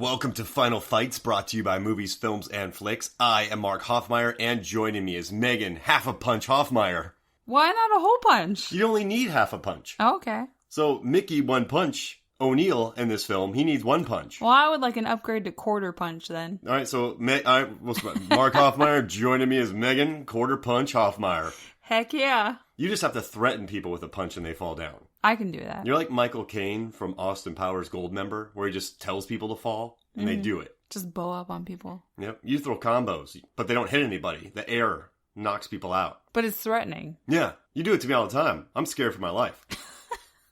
welcome to Final Fights, brought to you by Movies, Films, and Flicks. I am Mark Hoffmeyer, and joining me is Megan Half a Punch Hoffmeyer. Why not a whole punch? You only need half a punch. Oh, okay. So, Mickey one punch. O'Neill in this film, he needs one punch. Well, I would like an upgrade to quarter punch then. All right, so Mark Hoffmeyer, joining me is Megan Quarter Punch Hoffmeyer. Heck yeah. You just have to threaten people with a punch and they fall down. I can do that. You're like Michael Caine from Austin Powers Goldmember, where he just tells people to fall, and they do it. Just bow up on people. Yep. You throw combos, but they don't hit anybody. The air knocks people out. But it's threatening. Yeah. You do it to me all the time. I'm scared for my life.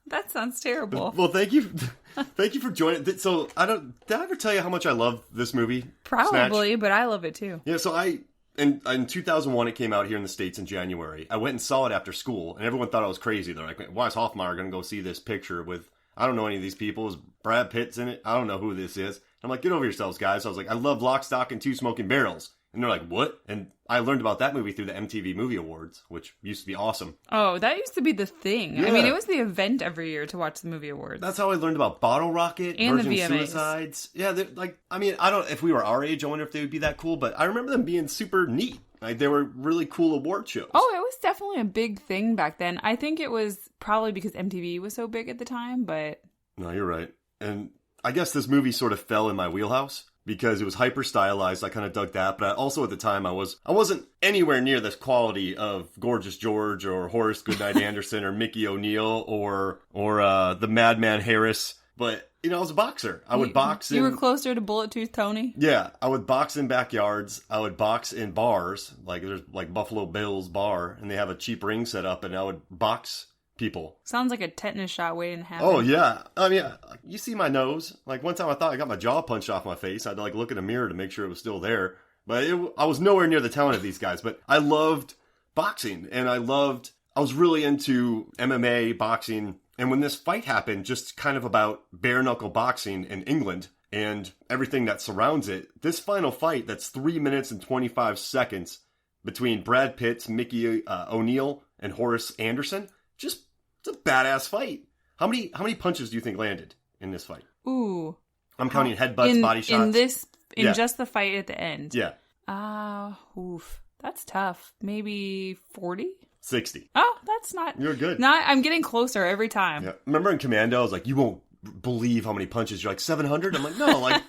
That sounds terrible. Well, thank you. Thank you for joining. So, did I ever tell you how much I love this movie? Probably, Snatch? but I love it too. Yeah, so in 2001, it came out here in the States in January. I went and saw it after school, and everyone thought I was crazy. They're like, why is Hoffmeyer going to go see this picture with, I don't know any of these people. Is Brad Pitt's in it? I don't know who this is. I'm like, get over yourselves, guys. I was like, I love Lock, Stock, and Two Smoking Barrels. And they're like, what? And I learned about that movie through the MTV Movie Awards, which used to be awesome. Oh, that used to be the thing. Yeah. I mean, it was the event every year to watch the movie awards. That's how I learned about Bottle Rocket, and Virgin the VMAs. Suicides. Yeah, I don't, if we were our age, I wonder if they would be that cool, but I remember them being super neat. Like, they were really cool award shows. Oh, it was definitely a big thing back then. I think it was probably because MTV was so big at the time, but... No, you're right. And I guess this movie sort of fell in my wheelhouse because it was hyper-stylized. I kind of dug that. But also at the time, I wasn't anywhere near this quality of Gorgeous George or Horace Goodnight Anderson or Mickey O'Neill or the Madman Harris. But, I was a boxer. I would box in... You were closer to Bullet Tooth Tony? Yeah, I would box in backyards. I would box in bars. Like, there's like Buffalo Bill's bar, and they have a cheap ring set up, and I would box people. Sounds like a tetanus shot waiting to happen. Oh, yeah. I mean, you see my nose. Like, one time I thought I got my jaw punched off my face. I had to, look in a mirror to make sure it was still there. But I was nowhere near the talent of these guys. But I loved boxing, and I was really into MMA, boxing. And when this fight happened, just kind of about bare-knuckle boxing in England and everything that surrounds it, this final fight that's 3 minutes and 25 seconds between Brad Pitt's Mickey O'Neill and Horace Anderson, it's a badass fight. How many punches do you think landed in this fight? Ooh. I'm counting headbutts, body shots. In just the fight at the end? Yeah. Oof. That's tough. Maybe 40? 60. Oh, that's not... You're good. I'm getting closer every time. Yeah. Remember in Commando, I was like, you won't believe how many punches. You're like, 700? I'm like, no,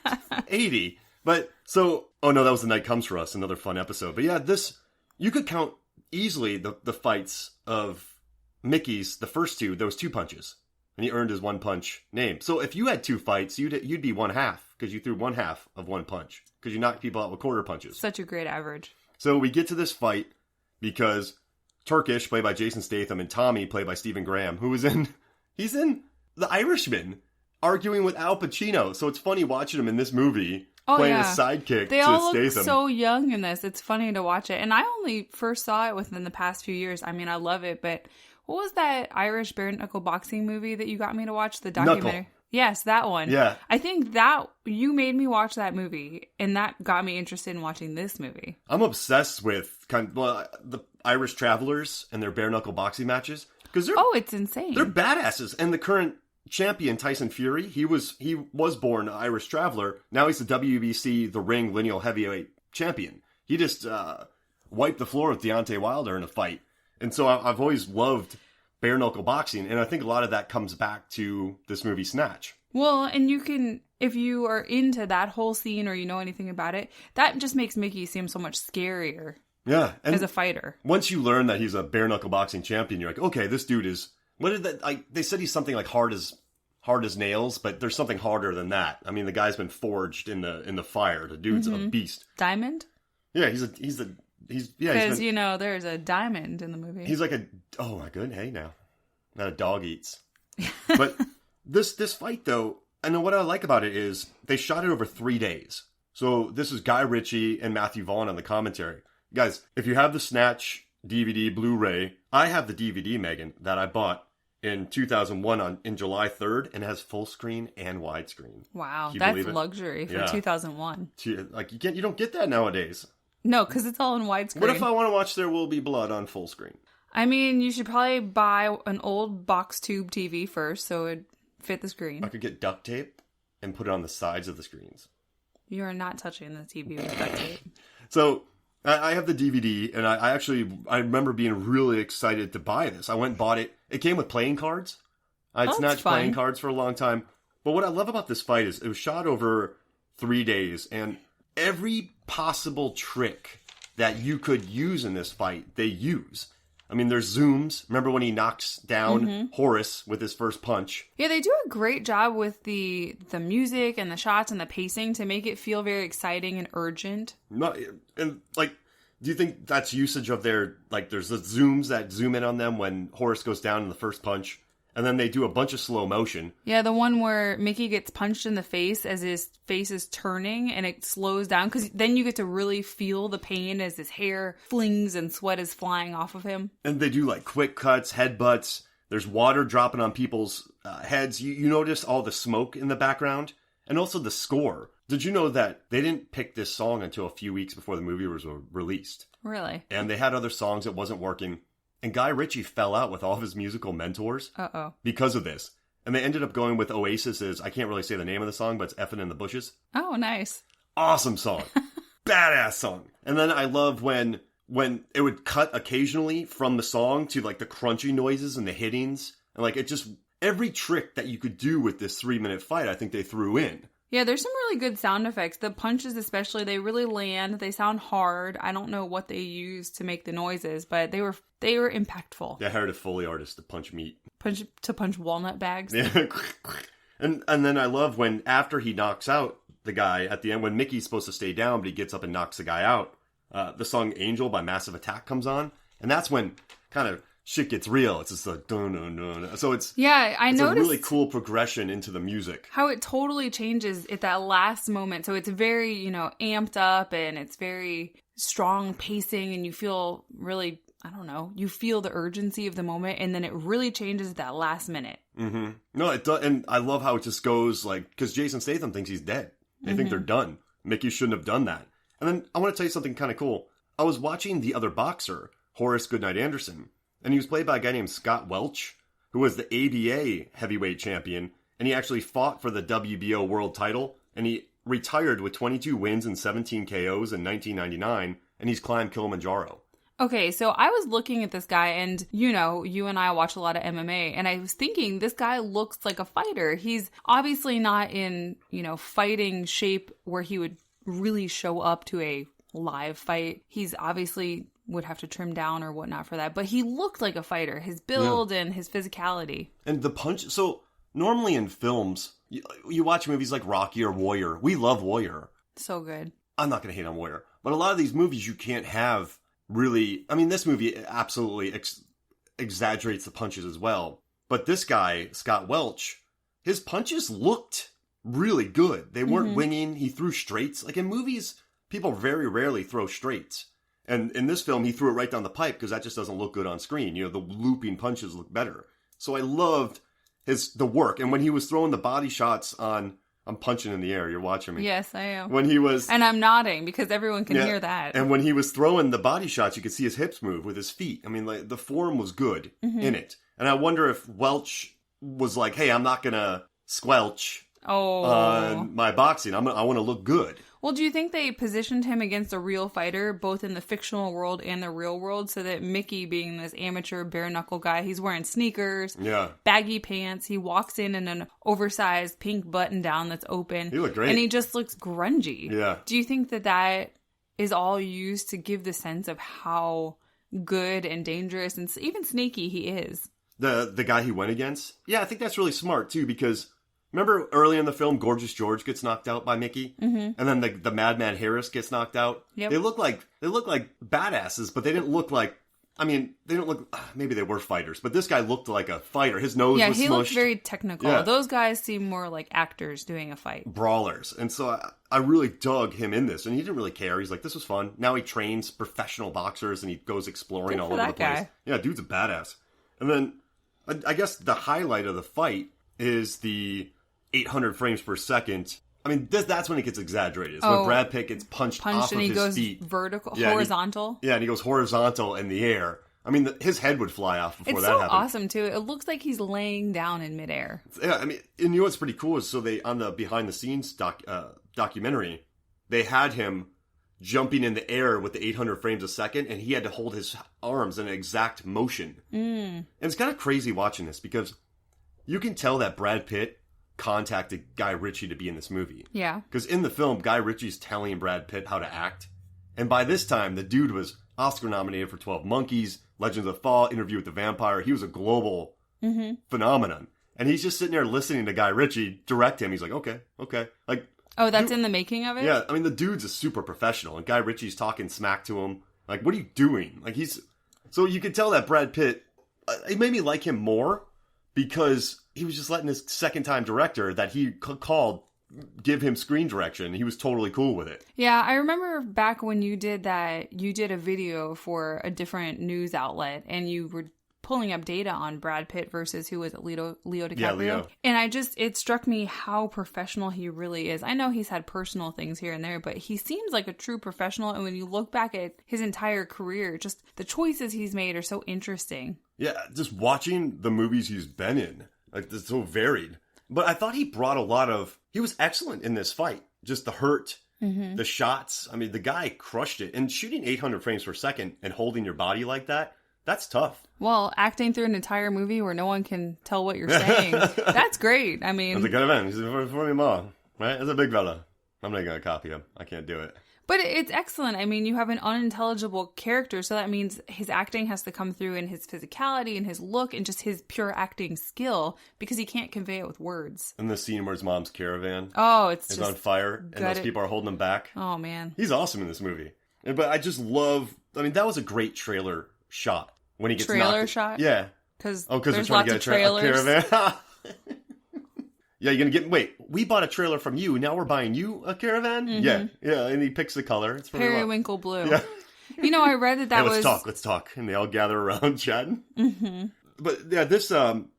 80. But, oh no, that was The Night Comes For Us, another fun episode. But yeah, you could count easily the fights of Mickey's, the first two, those two punches. And he earned his one punch name. So if you had two fights, you'd be one half, because you threw one half of one punch. Because you knocked people out with quarter punches. Such a great average. So we get to this fight because... Turkish, played by Jason Statham, and Tommy, played by Stephen Graham, he's in The Irishman, arguing with Al Pacino. So it's funny watching him in this movie, playing a sidekick they to all Statham. Look so young in this. It's funny to watch it. And I only first saw it within the past few years. I mean, I love it, but what was that Irish bare-knuckle boxing movie that you got me to watch? The documentary? Knuckle. Yes, that one. Yeah. I think that you made me watch that movie, and that got me interested in watching this movie. I'm obsessed with the Irish Travelers and their bare-knuckle boxing matches. Because it's insane. They're badasses. And the current champion, Tyson Fury, he was born an Irish Traveler. Now he's the WBC, the Ring lineal heavyweight champion. He just wiped the floor with Deontay Wilder in a fight. And so I've always loved bare-knuckle boxing, and I think a lot of that comes back to this movie Snatch. Well, and you can, if you are into that whole scene or you know anything about it, that just makes Mickey seem so much scarier. Yeah, and as a fighter. Once you learn that he's a bare-knuckle boxing champion, you're like, okay, this dude is... What did that... they said he's something like hard as nails, but there's something harder than that. I mean, the guy's been forged in the fire. The dude's a beast. Diamond? Yeah, because, there's a diamond in the movie. He's like oh my good, hey now. Not a dog eats. But this fight, though, I know what I like about it is they shot it over 3 days. So this is Guy Ritchie and Matthew Vaughn on the commentary. Guys, if you have the Snatch DVD Blu-ray, I have the DVD, Megan, that I bought in 2001 in July 3rd, and it has full screen and widescreen. Wow, that's luxury for 2001. Like you don't get that nowadays. No, because it's all in widescreen. What if I want to watch There Will Be Blood on full screen? I mean, you should probably buy an old box tube TV first, so it'd fit the screen. I could get duct tape and put it on the sides of the screens. You are not touching the TV with duct tape. So I have the DVD, and I remember being really excited to buy this. I went and bought it. It came with playing cards. I'd snatched playing cards for a long time. But what I love about this fight is it was shot over 3 days, and every possible trick that you could use in this fight, they use. I mean, there's zooms. Remember when he knocks down Horace with his first punch? Yeah, they do a great job with the music and the shots and the pacing to make it feel very exciting and urgent. And, like, do you think that's usage of their, like, there's the zooms that zoom in on them when Horace goes down in the first punch? And then they do a bunch of slow motion. Yeah, the one where Mickey gets punched in the face as his face is turning and it slows down. Because then you get to really feel the pain as his hair flings and sweat is flying off of him. And they do like quick cuts, headbutts. There's water dropping on people's heads. You notice all the smoke in the background. And also the score. Did you know that they didn't pick this song until a few weeks before the movie was released? Really? And they had other songs that wasn't working. And Guy Ritchie fell out with all of his musical mentors because of this. And they ended up going with Oasis's, I can't really say the name of the song, but it's Effin' in the Bushes. Oh, nice. Awesome song. Badass song. And then I love when it would cut occasionally from the song to like the crunchy noises and the hittings. And like it just, every trick that you could do with this 3-minute fight, I think they threw in. Yeah, there's some really good sound effects. The punches especially, they really land. They sound hard. I don't know what they use to make the noises, but they were impactful. They hired a Foley artist to punch meat. Punch walnut bags. Yeah. and then I love when after he knocks out the guy at the end, when Mickey's supposed to stay down, but he gets up and knocks the guy out, the song Angel by Massive Attack comes on. And that's when kind of shit gets real. It's just like dun dun dun. So it's I noticed a really cool progression into the music. How it totally changes at that last moment. So it's very, amped up and it's very strong pacing and you feel really, I don't know, you feel the urgency of the moment and then it really changes at that last minute. Mm-hmm. No, it does, and I love how it just goes like, because Jason Statham thinks he's dead. They think they're done. Mickey shouldn't have done that. And then I want to tell you something kind of cool. I was watching The Other Boxer, Horace Goodnight Anderson. And he was played by a guy named Scott Welch, who was the ABA heavyweight champion. And he actually fought for the WBO world title. And he retired with 22 wins and 17 KOs in 1999. And he's climbed Kilimanjaro. Okay, so I was looking at this guy and, you and I watch a lot of MMA. And I was thinking, this guy looks like a fighter. He's obviously not in, fighting shape where he would really show up to a live fight. He's obviously would have to trim down or whatnot for that. But he looked like a fighter. His build and his physicality. And the punch... So, normally in films, you watch movies like Rocky or Warrior. We love Warrior. So good. I'm not going to hate on Warrior. But a lot of these movies you can't have really... I mean, this movie absolutely exaggerates the punches as well. But this guy, Scott Welch, his punches looked really good. They weren't winging. He threw straights. Like in movies, people very rarely throw straights. And in this film, he threw it right down the pipe because that just doesn't look good on screen. The looping punches look better. So I loved the work. And when he was throwing the body shots on... I'm punching in the air. You're watching me. Yes, I am. When he was... And I'm nodding because everyone can hear that. And when he was throwing the body shots, you could see his hips move with his feet. I mean, like, the form was good in it. And I wonder if Welch was like, hey, I'm not going to squelch on my boxing. I want to look good. Well, do you think they positioned him against a real fighter, both in the fictional world and the real world, so that Mickey, being this amateur bare-knuckle guy, he's wearing sneakers, baggy pants, he walks in an oversized pink button-down that's open. He looked great. And he just looks grungy. Yeah. Do you think that is all used to give the sense of how good and dangerous and even sneaky he is? The guy he went against? Yeah, I think that's really smart, too, because... Remember early in the film, Gorgeous George gets knocked out by Mickey? And then the Madman Harris gets knocked out? Yep. They look like badasses, but they didn't look like... I mean, they don't look... Maybe they were fighters, but this guy looked like a fighter. His nose was smushed. Yeah, he looked very technical. Yeah. Those guys seem more like actors doing a fight. Brawlers. And so I really dug him in this, and he didn't really care. He's like, this was fun. Now he trains professional boxers, and he goes exploring all over the place. Guy. Yeah, dude's a badass. And then, I guess the highlight of the fight is the... 800 frames per second. I mean, that's when it gets exaggerated. It's when Brad Pitt gets punched off of his feet. And he goes vertical, horizontal. And he goes horizontal in the air. I mean, his head would fly off before that happened. It's so awesome, too. It looks like he's laying down in midair. Yeah, I mean, and you know what's pretty cool is, so they, on the behind-the-scenes documentary, they had him jumping in the air with the 800 frames a second, and he had to hold his arms in an exact motion. And it's kind of crazy watching this because you can tell that Brad Pitt contacted Guy Ritchie to be in this movie. Yeah. Because in the film, Guy Ritchie's telling Brad Pitt how to act. And by this time, the dude was Oscar nominated for 12 Monkeys, Legends of the Fall, Interview with the Vampire. He was a global phenomenon. And he's just sitting there listening to Guy Ritchie direct him. He's like, okay. Like, oh, that's in the making of it? Yeah, I mean, the dude's a super professional. And Guy Ritchie's talking smack to him. Like, what are you doing? Like, so you could tell that Brad Pitt, it made me like him more because he was just letting his second-time director that he called give him screen direction. He was totally cool with it. Yeah, I remember back when you did that, you did a video for a different news outlet, and you were pulling up data on Brad Pitt versus who was it, Leo DiCaprio? Yeah, Leo. And it struck me how professional he really is. I know he's had personal things here and there, but he seems like a true professional. And when you look back at his entire career, just the choices he's made are so interesting. Yeah, just watching the movies he's been in, like, it's so varied. But I thought he was excellent in this fight. Just the hurt, the shots. I mean, the guy crushed it. And shooting 800 frames per second and holding your body like that, that's tough. Well, acting through an entire movie where no one can tell what you're saying, that's great. I mean... That's a good event. He's for me, mom. Right? That's a big fella. I'm not going to copy him. I can't do it. But it's excellent. I mean, you have an unintelligible character, so that means his acting has to come through in his physicality and his look and just his pure acting skill because he can't convey it with words. And the scene where his mom's caravan is on fire and those people are holding him back. Oh, man. He's awesome in this movie. But I just love... I mean, that was a great trailer shot. When he gets trailer shot? Yeah. Because there's lots of trailers. A caravan. Yeah, you're going to wait, we bought a trailer from you, now we're buying you a caravan? Yeah, and he picks the color. It's Periwinkle blue. Yeah. You know, I read that was... Let's talk. And they all gather around chatting. But yeah,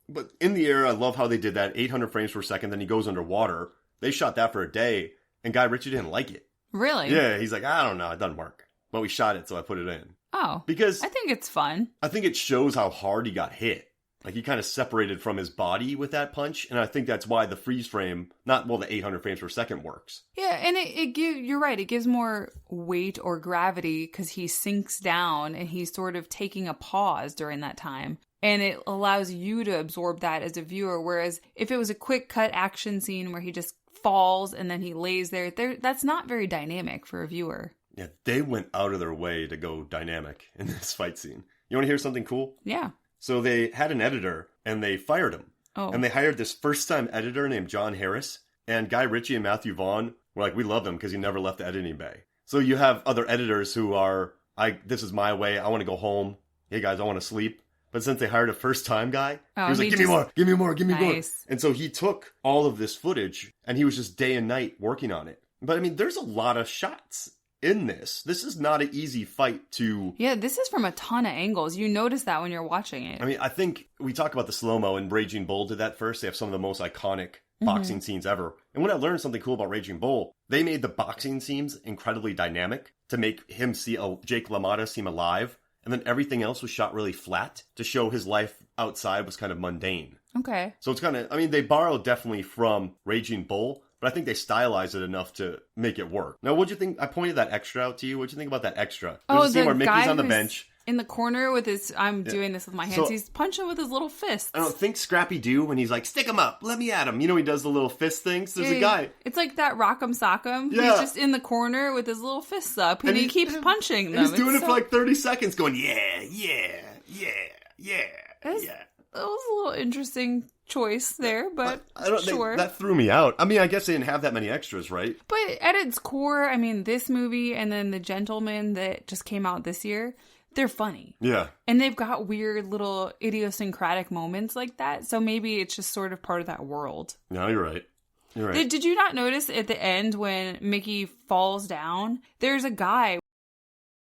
but in the air, I love how they did that, 800 frames per second, then he goes underwater. They shot that for a day, and Guy Ritchie didn't like it. Really? Yeah, he's like, I don't know, it doesn't work. But we shot it, so I put it in. Oh. Because... I think it's fun. I think it shows how hard he got hit. Like, he kind of separated from his body with that punch, and I think that's why the freeze frame, the 800 frames per second works. Yeah, and you're right, it gives more weight or gravity because he sinks down and he's sort of taking a pause during that time. And it allows you to absorb that as a viewer, whereas if it was a quick cut action scene where he just falls and then he lays there, that's not very dynamic for a viewer. Yeah, they went out of their way to go dynamic in this fight scene. You want to hear something cool? Yeah. So they had an editor, and they fired him. Oh. And they hired this first-time editor named John Harris. And Guy Ritchie and Matthew Vaughn were like, we love him because he never left the editing bay. So you have other editors who are, this is my way, I want to go home. Hey guys, I want to sleep. But since they hired a first-time guy, he was like, give me more. And so he took all of this footage, and he was just day and night working on it. But I mean, there's a lot of shots in this. This is not an easy fight to... Yeah, this is from a ton of angles. You notice that when you're watching it. I mean, I think we talk about the slow-mo, and Raging Bull did that first. They have some of the most iconic boxing scenes ever. And when I learned something cool about Raging Bull, they made the boxing scenes incredibly dynamic to make him Jake LaMotta seem alive. And then everything else was shot really flat to show his life outside was kind of mundane. Okay. So it's kind of... I mean, they borrowed definitely from Raging Bull, but I think they stylized it enough to make it work. Now, what'd you think? I pointed that extra out to you. What'd you think about that extra? There's a scene where Mickey's on the bench. In the corner with his... I'm doing this with my hands. So, he's punching with his little fists. I don't think Scrappy Doo when he's like, stick him up, let me at him. You know, he does the little fist things. There's a guy. It's like that Rock'em Sock'em. Yeah. He's just in the corner with his little fists up. And he keeps punching them. He's doing it for like 30 seconds going, yeah. That was a little interesting choice there, but sure. That threw me out. I mean, I guess they didn't have that many extras, right? But at its core, I mean, this movie and then The Gentleman that just came out this year, they're funny. Yeah. And they've got weird little idiosyncratic moments like that, so maybe it's just sort of part of that world. No, you're right. You're right. Did you not notice at the end when Mickey falls down, there's a guy